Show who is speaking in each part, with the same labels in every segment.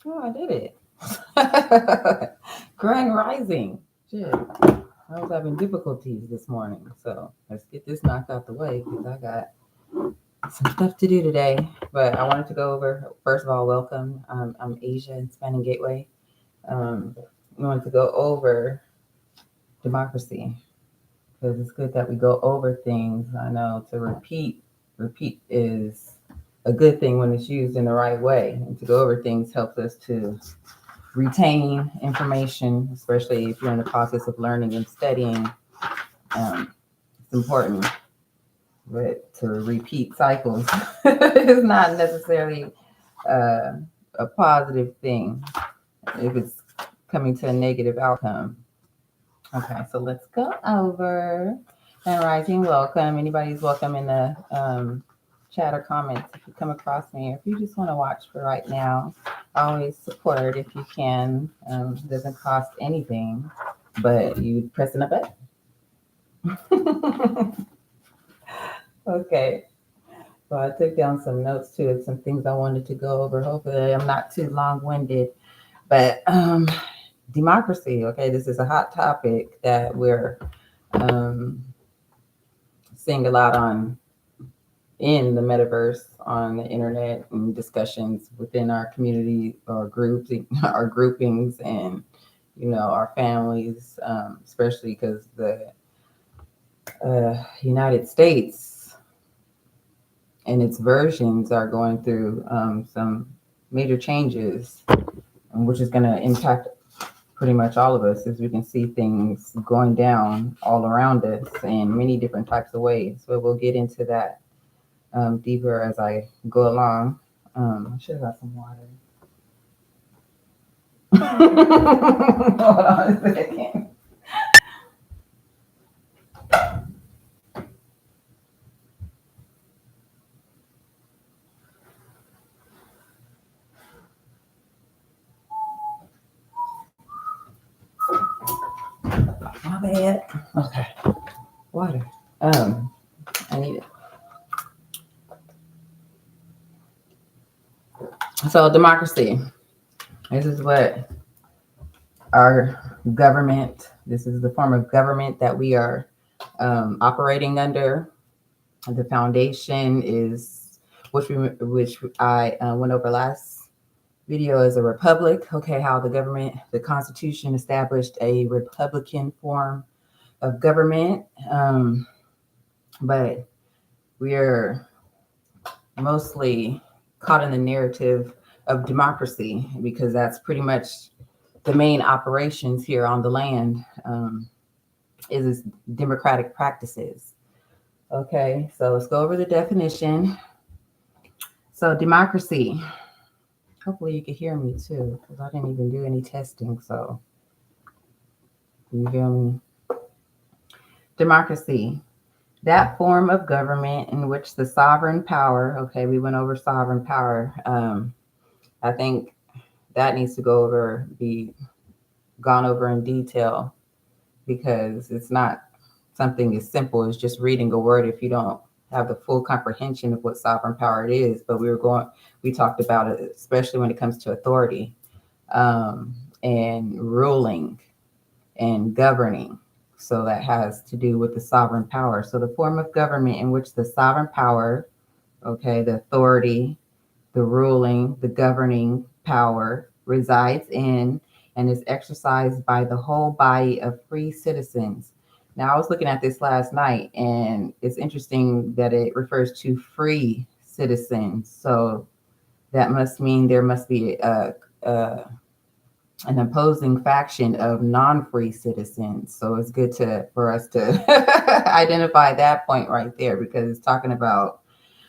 Speaker 1: Oh, I did it. Grand Rising. Shit. I was having difficulties this morning. So let's get this knocked out the way because I got some stuff to do today. But I wanted to go over, first of all, welcome. I'm Asia in Spanning Gateway. We wanted to go over democracy because it's good that we go over things. I know to repeat is a good thing when it's used in the right way. And to go over things helps us to retain information, especially if you're in the process of learning and studying. It's important, but to repeat cycles is not necessarily uh, a positive thing if it's coming to a negative outcome. Okay, so let's go over and rising welcome. Anybody's welcome in the chat or comments if you come across me, or if you just want to watch for right now. Always support if you can. It doesn't cost anything, but you pressing a button. Okay, so I took down some notes too, some things I wanted to go over. Hopefully, I'm not too long-winded, but democracy. Okay, this is a hot topic that we're um, seeing a lot on in the metaverse, on the internet, and discussions within our community or groups, our groupings, and our families, especially because the United States and its versions are going through some major changes, which is going to impact pretty much all of us, as we can see things going down all around us in many different types of ways. So we'll get into that deeper as I go along. I should have got some water. Hold on a second. My bad. Okay, water. I need it. So democracy. This is what our government. This is the form of government that we are operating under. The foundation is which I went over last video is a republic. Okay, how the Constitution established a republican form of government, but we're mostly caught in the narrative of democracy because that's pretty much the main operations here on the land. Is democratic practices. Okay, so let's go over the definition. So democracy. Hopefully you can hear me too, because I didn't even do any testing. So you feel me? Democracy. That form of government in which the sovereign power. Okay, we went over sovereign power. I think that needs to be gone over in detail because it's not something as simple as just reading a word if you don't have the full comprehension of what sovereign power it is. But we talked about it, especially when it comes to authority, and ruling and governing. So that has to do with the sovereign power. So the form of government in which the sovereign power, okay, the authority, the ruling, the governing power resides in and is exercised by the whole body of free citizens. Now, I was looking at this last night, and it's interesting that it refers to free citizens. So that must mean there must be an opposing faction of non-free citizens. So it's good for us to identify that point right there because it's talking about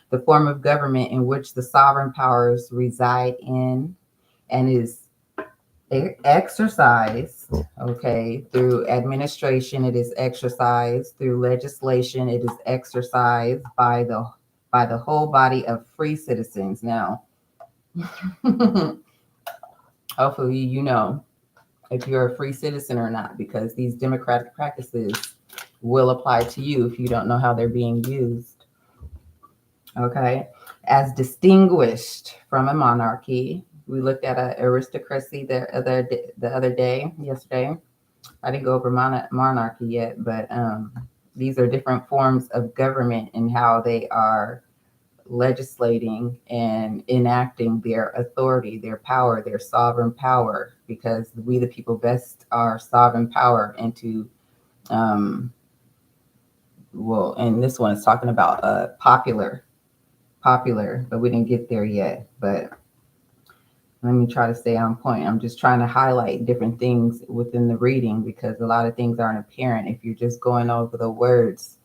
Speaker 1: the form of government in which the sovereign powers reside in and is exercised, okay, through administration. It is exercised through legislation. It is exercised by the whole body of free citizens. Now, hopefully, if you're a free citizen or not, because these democratic practices will apply to you if you don't know how they're being used. Okay, as distinguished from a monarchy, we looked at a aristocracy yesterday. I didn't go over monarchy yet, but these are different forms of government and how they are legislating and enacting their authority, their power, their sovereign power, because we, the people, vest our sovereign power into, well, and this one is talking about popular, but we didn't get there yet. But let me try to stay on point. I'm just trying to highlight different things within the reading because a lot of things aren't apparent if you're just going over the words.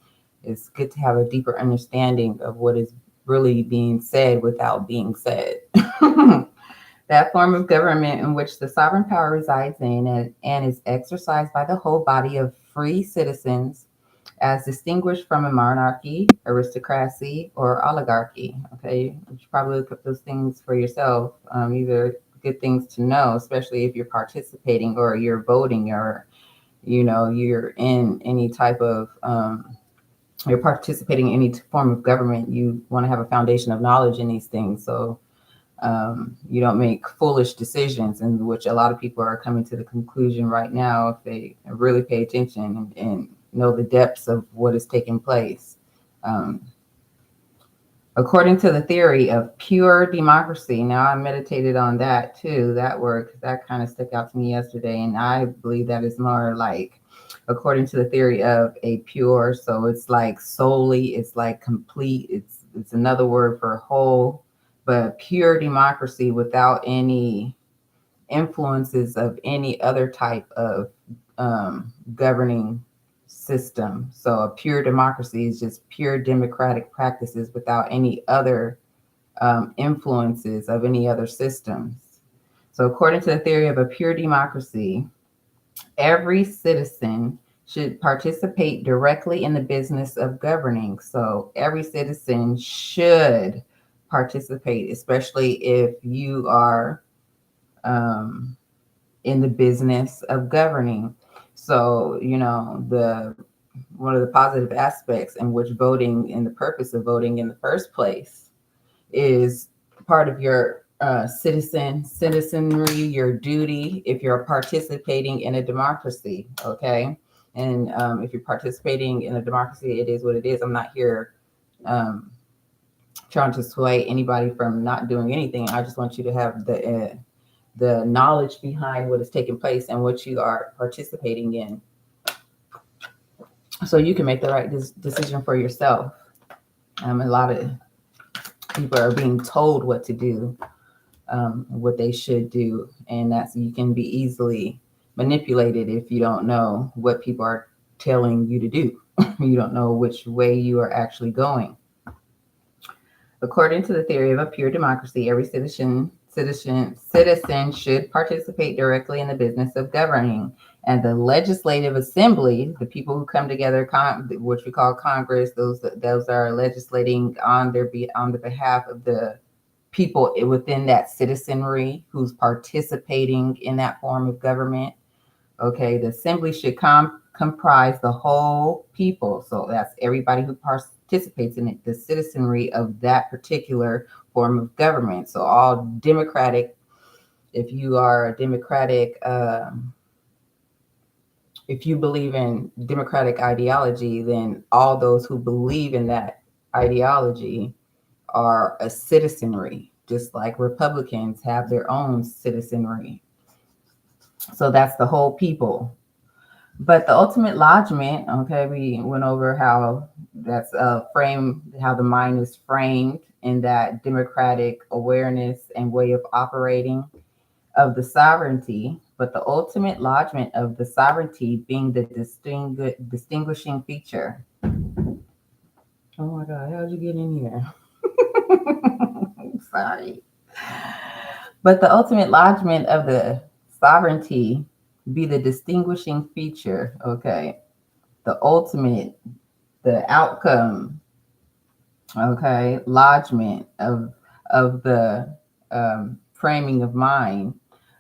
Speaker 1: It's good to have a deeper understanding of what is really being said without being said. That form of government in which the sovereign power resides in and is exercised by the whole body of free citizens, as distinguished from a monarchy, aristocracy, or oligarchy. Okay, you should probably look up those things for yourself. These are good things to know, especially if you're participating or you're voting or you're in any type of you're participating in any form of government. You want to have a foundation of knowledge in these things, so you don't make foolish decisions, in which a lot of people are coming to the conclusion right now if they really pay attention and know the depths of what is taking place. According to the theory of pure democracy, now I meditated on that too, that word, because that kind of stuck out to me yesterday, and I believe that is more like according to the theory of a pure, so it's like solely, it's like complete, it's another word for whole, but pure democracy without any influences of any other type of governing system. So a pure democracy is just pure democratic practices without any other influences of any other systems. So according to the theory of a pure democracy, every citizen should participate directly in the business of governing. So every citizen should participate, especially if you are in the business of governing. So, one of the positive aspects in which voting and the purpose of voting in the first place is part of your citizenry, your duty, if you're participating in a democracy. Okay. And if you're participating in a democracy, it is what it is. I'm not here trying to sway anybody from not doing anything. I just want you to have the knowledge behind what is taking place and what you are participating in, so you can make the right decision for yourself. A lot of people are being told what to do, what they should do, and that's, you can be easily manipulated if you don't know what people are telling you to do. You don't know which way you are actually going. According to the theory of a pure democracy, every citizen should participate directly in the business of governing, and the legislative assembly, the people who come together, which we call Congress, those are legislating on the behalf of the people within that citizenry who's participating in that form of government. Okay, the assembly should comprise the whole people. So that's everybody who participates in it, the citizenry of that particular form of government. So all democratic, if you are a democratic, if you believe in democratic ideology, then all those who believe in that ideology are a citizenry, just like Republicans have their own citizenry. So that's the whole people. But the ultimate lodgment, okay, we went over how that's how the mind is framed in that democratic awareness and way of operating of the sovereignty, but the ultimate lodgment of the sovereignty being the distinguishing feature. Oh my God, how'd you get in here? Sorry. But the ultimate lodgment of the sovereignty be the distinguishing feature, okay? The ultimate, the outcome, okay, lodgment of the framing of mind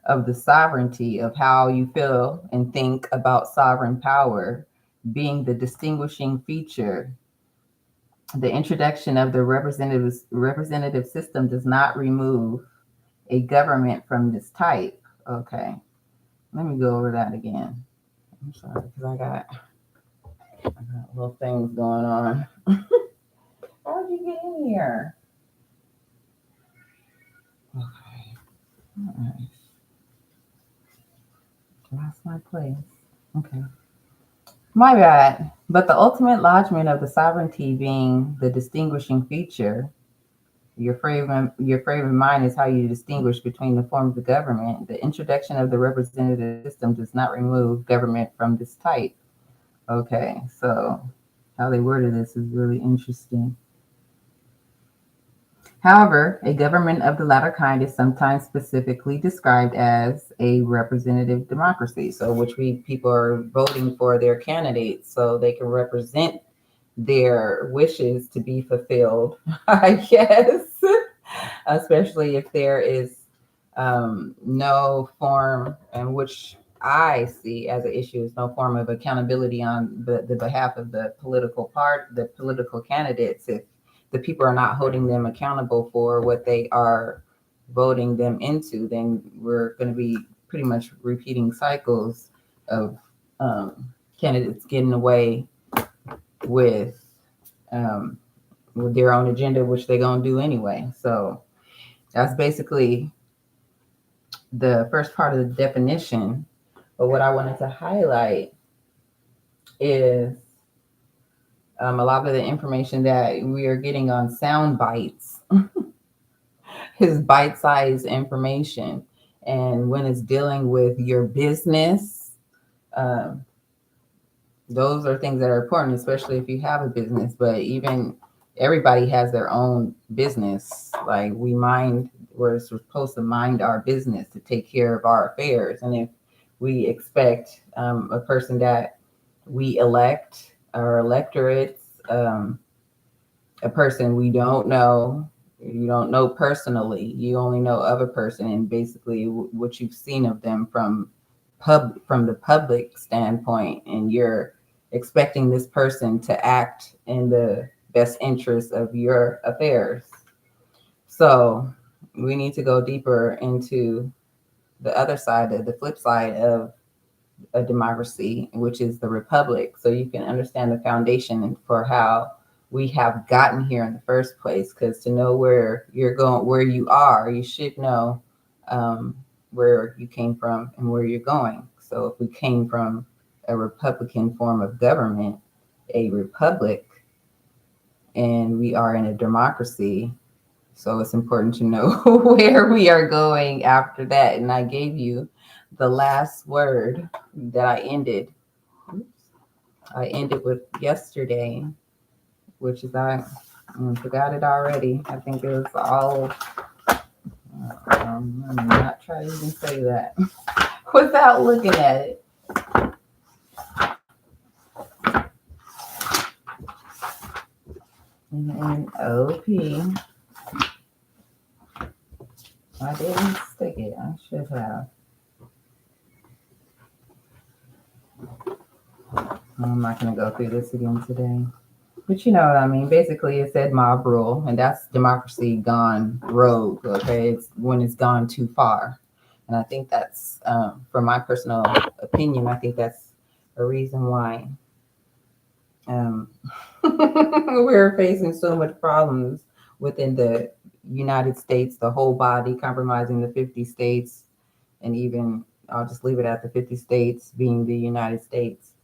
Speaker 1: of the sovereignty of how you feel and think about sovereign power being the distinguishing feature. The introduction of the representative system does not remove a government from this type. Okay, let me go over that again. I'm sorry because I got little things going on. How did you get in here? Okay, all right, lost my place. Okay, my bad. But the ultimate lodgment of the sovereignty being the distinguishing feature, your frame of mind is how you distinguish between the forms of government. The introduction of the representative system does not remove government from this type. Okay, so how they worded this is really interesting. However, a government of the latter kind is sometimes specifically described as a representative democracy. So, which we people are voting for their candidates so they can represent their wishes to be fulfilled, I guess, especially if there is no form, and which I see as an issue, is no form of accountability on the behalf of the political candidates. If the people are not holding them accountable for what they are voting them into, then we're going to be pretty much repeating cycles of candidates getting away with um, with their own agenda, which they're gonna do anyway. So that's basically the first part of the definition. But what I wanted to highlight is a lot of the information that we are getting on sound bites is bite-sized information. And when it's dealing with your business, um, those are things that are important, especially if you have a business. But even everybody has their own business. Like we're supposed to mind our business, to take care of our affairs. And if we expect a person that we elect, our electorates, a person we don't know, you don't know personally, you only know of a person and basically what you've seen of them from the public standpoint, and you're expecting this person to act in the best interest of your affairs. So we need to go deeper into the other side, of the flip side of a democracy, which is the republic, so you can understand the foundation for how we have gotten here in the first place. Because to know where you're going, where you are, you should know where you came from and where you're going. So if we came from a republican form of government, a republic, and we are in a democracy, so it's important to know where we are going after that. And I gave you the last word that I ended. Oops. I ended with yesterday, which is I forgot it already. I think it was all. Let me not try to even say that without looking at it. NOP. I didn't stick it. I should have. I'm not going to go through this again today. But you know what I mean. Basically, it said mob rule, and that's democracy gone rogue. Okay, it's when it's gone too far, and I think that's, from my personal opinion, I think that's a reason why um, we're facing so much problems within the United States, the whole body, compromising the 50 states, and even I'll just leave it at the 50 states being the United States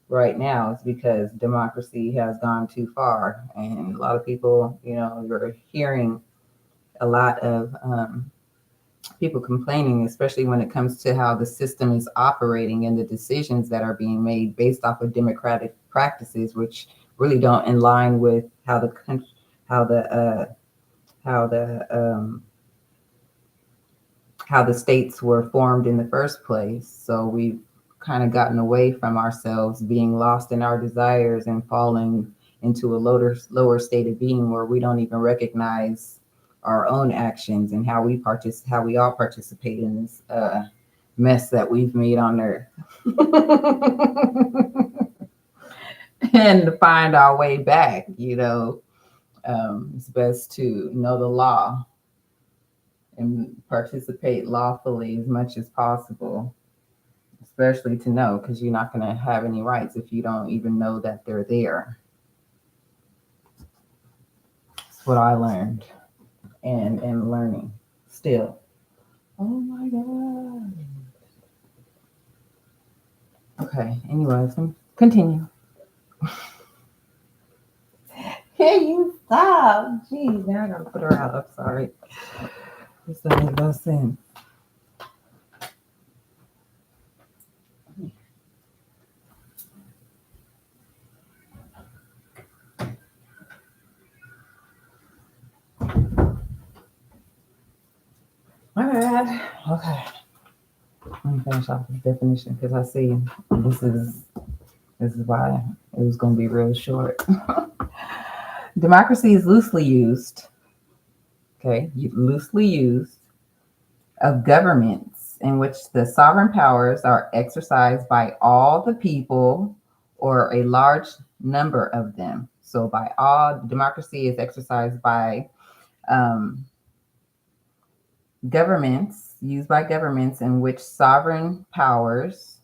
Speaker 1: right now. It's because democracy has gone too far, and a lot of people, you're hearing a lot of people complaining, especially when it comes to how the system is operating and the decisions that are being made based off of democratic practices, which really don't in line with how the country, how the how the states were formed in the first place. So we've kind of gotten away from ourselves, being lost in our desires and falling into a lower state of being where we don't even recognize our own actions and how we all participate in this mess that we've made on earth. And to find our way back, it's best to know the law and participate lawfully as much as possible, especially to know, because you're not going to have any rights if you don't even know that they're there. That's what I learned and am learning still. Oh my God. Okay, anyways, continue. Can you stop? Jeez, now I gotta put her out. I'm sorry. This doesn't make no sense. All right. Okay. Let me finish off this definition because I see this is why it was going to be real short. Democracy is loosely used. Okay, loosely used of governments in which the sovereign powers are exercised by all the people or a large number of them. So by all, democracy is exercised by governments, used by governments in which sovereign powers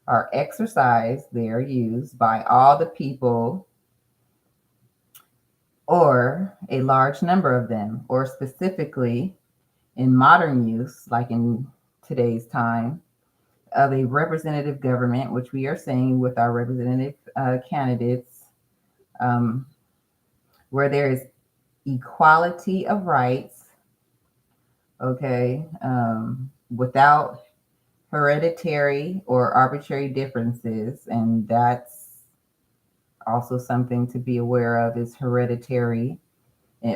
Speaker 1: are exercised, they are used by all the people or a large number of them, or specifically in modern use, like in today's time, of a representative government, which we are saying with our representative candidates, where there is equality of rights, okay, without hereditary or arbitrary differences. And that's also something to be aware of, is hereditary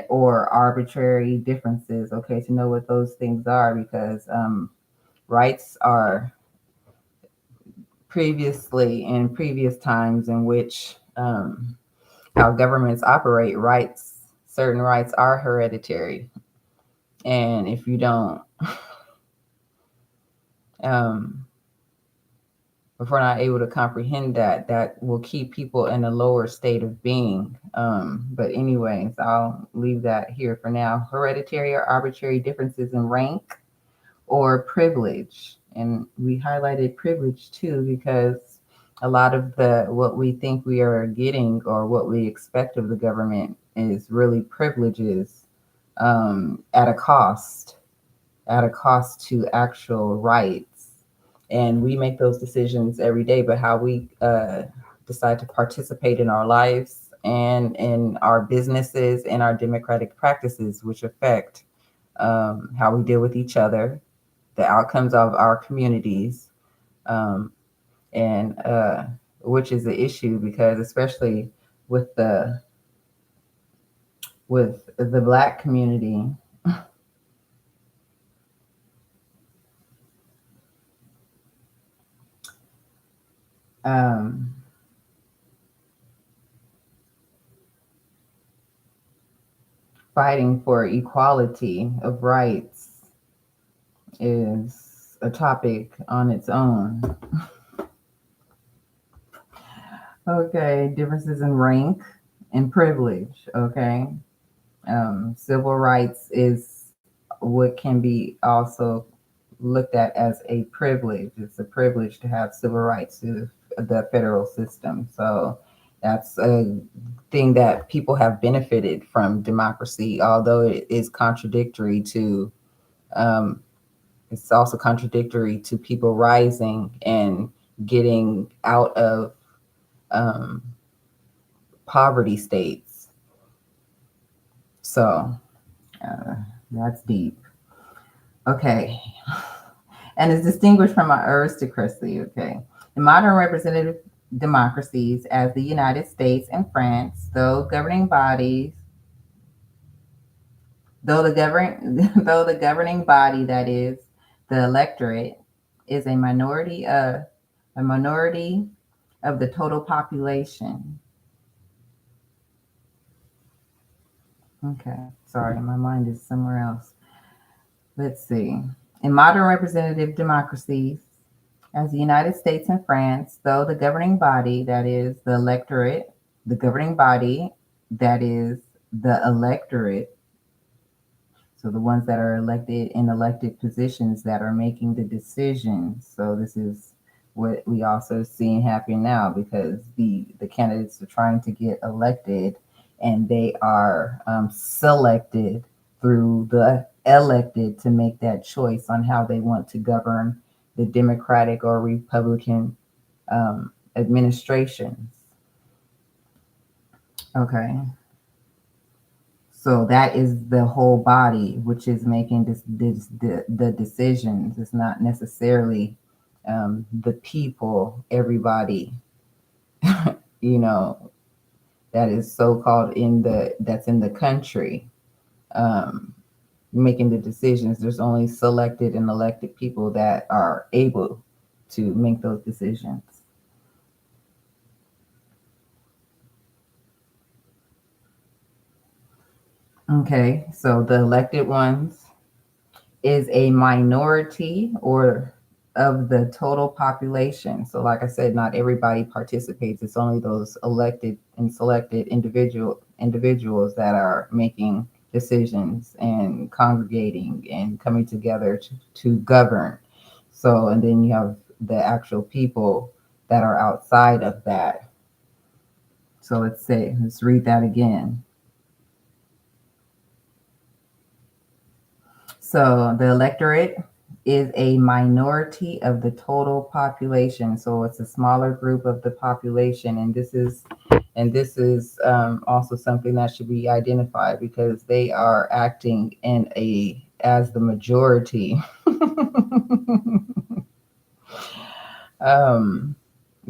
Speaker 1: or arbitrary differences, okay, to know what those things are, because rights are previously, in previous times in which how governments operate, certain rights are hereditary. And if you don't, if we're not able to comprehend that, that will keep people in a lower state of being. But anyways, I'll leave that here for now. Hereditary or arbitrary differences in rank or privilege. And we highlighted privilege too, because a lot of what we think we are getting or what we expect of the government is really privileges at a cost to actual rights. And we make those decisions every day, but how we decide to participate in our lives and in our businesses and our democratic practices, which affect how we deal with each other, the outcomes of our communities, and which is the issue, because especially with the Black community, fighting for equality of rights is a topic on its own. Okay, differences in rank and privilege. Okay, civil rights is what can be also looked at as a privilege. It's a privilege to have civil rights to the federal system. So that's a thing that people have benefited from democracy, although it is contradictory to, it's also contradictory to people rising and getting out of poverty states. So that's deep. Okay. And is distinguished from an aristocracy. Okay. In modern representative democracies, as the United States and France, though the governing body that is the electorate is a minority of the total population. Okay, sorry, my mind is somewhere else. Let's see. In modern representative democracies, as the United States and France, though the governing body that is the electorate, so So the ones that are elected in elected positions that are making the decisions. So this is what we also seeing happen now, because the candidates are trying to get elected, and they are selected through the elected to make that choice on how they want to govern the Democratic or Republican administrations. Okay. So that is the whole body which is making the decisions. It's not necessarily the people, everybody, you know, that is so called that's in the country um, making the decisions. There's only selected and elected people that are able to make those decisions. Okay, so the elected ones is a minority or of the total population. So like I said, not everybody participates. It's only those elected and selected individuals that are making decisions and congregating and coming together to govern. So, and then you have the actual people that are outside of that. So let's read that again. So the electorate is a minority of the total population. So it's a smaller group of the population, and this is also something that should be identified, because they are acting as the majority. um,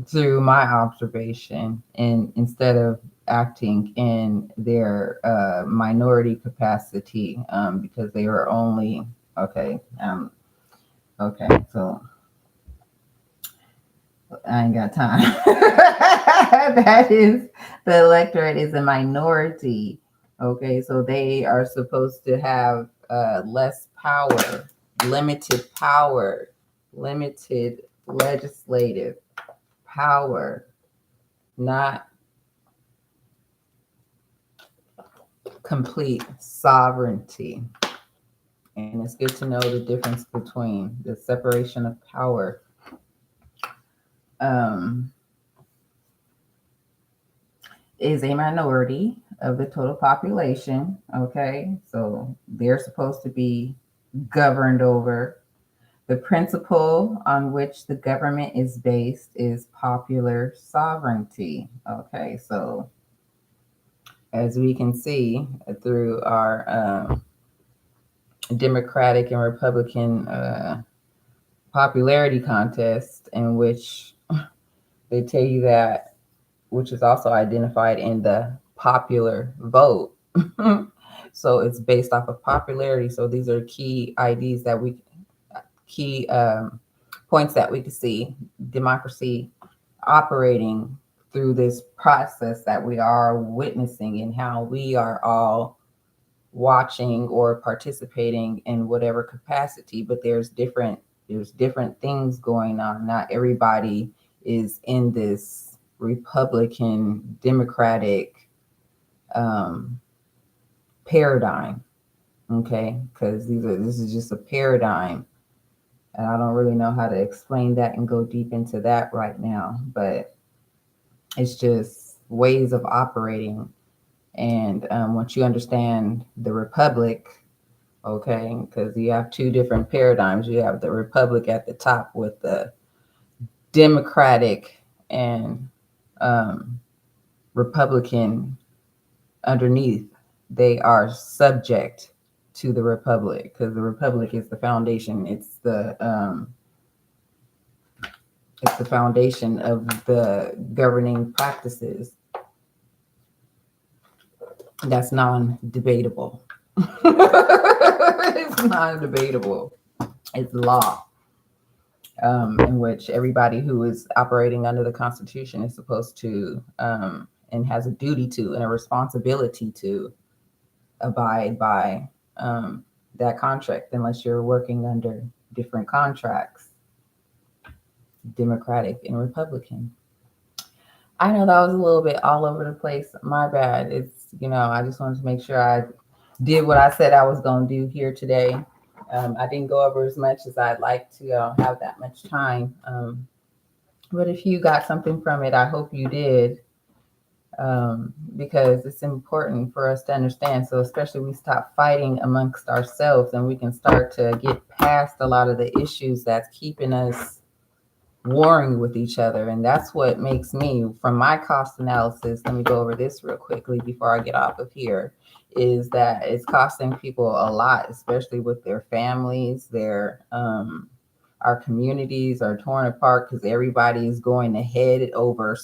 Speaker 1: Through my observation, and instead of acting in their minority capacity, because they are only okay, so I ain't got time. That is, the electorate is a minority. Okay, so they are supposed to have less power, limited legislative power, not complete sovereignty. And it's good to know the difference between the separation of power. Um, is a minority of the total population. Okay, so they're supposed to be governed over. The principle on which the government is based is popular sovereignty. Okay, so as we can see through our Democratic and Republican popularity contest, in which they tell you that, which is also identified in the popular vote. So it's based off of popularity. So these are key points that we can see democracy operating through this process that we are witnessing, and how we are all watching or participating in whatever capacity. But there's different things going on. Not everybody is in this Republican Democratic paradigm. Okay, because this is just a paradigm, and I don't really know how to explain that and go deep into that right now. But it's just ways of operating. And once you understand the republic, okay, because you have two different paradigms. You have the republic at the top with the Democratic and Republican underneath. They are subject to the republic, because the republic is the foundation. It's the foundation of the governing practices. That's non-debatable. It's non-debatable. It's law, in which everybody who is operating under the Constitution is supposed to and has a duty to and a responsibility to abide by that contract, unless you're working under different contracts, Democratic and Republican. I know that was a little bit all over the place. My bad. I just wanted to make sure I did what I said I was going to do here today. I didn't go over as much as I'd like to have that much time. But if you got something from it, I hope you did, because it's important for us to understand. So, especially we stop fighting amongst ourselves and we can start to get past a lot of the issues that's keeping us warring with each other. And that's what makes me, from my cost analysis, let me go over this real quickly before I get off of here, is that it's costing people a lot, especially with their families, our communities are torn apart because everybody is going ahead over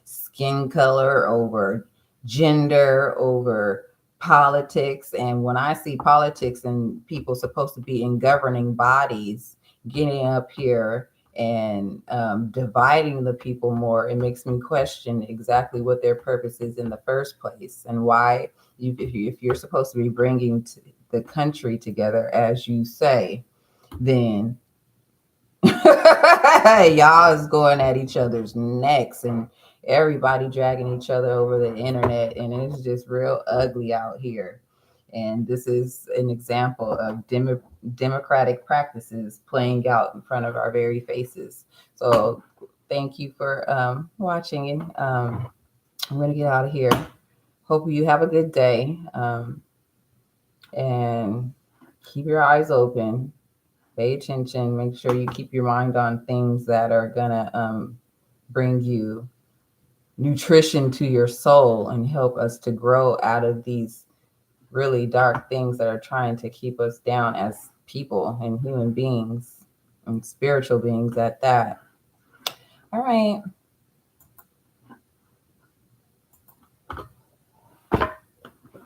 Speaker 1: skin color, over gender, over politics. And when I see politics and people supposed to be in governing bodies getting up here and dividing the people more, it makes me question exactly what their purpose is in the first place, and why, if you're supposed to be bringing the country together, as you say, then y'all is going at each other's necks and everybody dragging each other over the internet, and it's just real ugly out here. And this is an example of democratic practices playing out in front of our very faces. So thank you for watching, and I'm going to get out of here. Hope you have a good day, and keep your eyes open. Pay attention. Make sure you keep your mind on things that are gonna bring you nutrition to your soul and help us to grow out of these really dark things that are trying to keep us down as people and human beings and spiritual beings at that. All right.